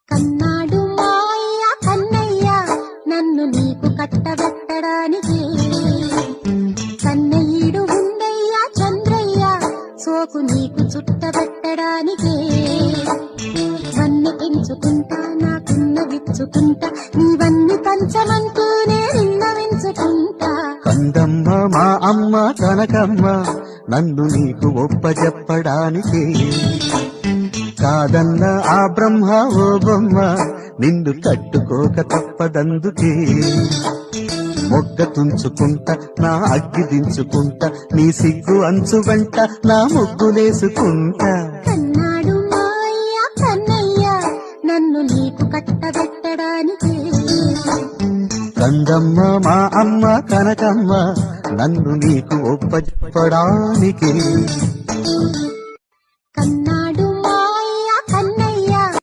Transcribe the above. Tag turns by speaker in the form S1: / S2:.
S1: కన్నాడు మాయ కన్నయ్య నన్ను నీకు కట్టబెట్టడానికి, కన్నయ్యుడు ఉండయ్య చంద్రయ్య సోకు నీకు చుట్టబెట్టడానికి. వన్ని పెంచుకుంటా నాకున్న విచ్చుకుంటా, నీవన్ని పంచమంటూనే నిన్న వెంచుకుంటా.
S2: కందమ్మ మా అమ్మ కనకమ్మ నన్ను నీకు ఒప్పజెప్పడానికి, కాదన్న ఆ బ్రహ్మ ఓ బొమ్మ నిన్ను కట్టుకోక తప్పదందుకే. మొగ్గ తుంచుకుంటా నా అగ్గి దించుకుంటా, నీ సిగ్గు అంచు వెంట నా ముగ్గులేసుకుంటా.
S1: కన్నాడు మాయ కన్నయ్య నన్ను నీకు కట్టబెట్టడానికి,
S2: కందమ్మ మా అమ్మ కనకమ్మ నన్ను నీకు ఒప్పజెప్పడానికి.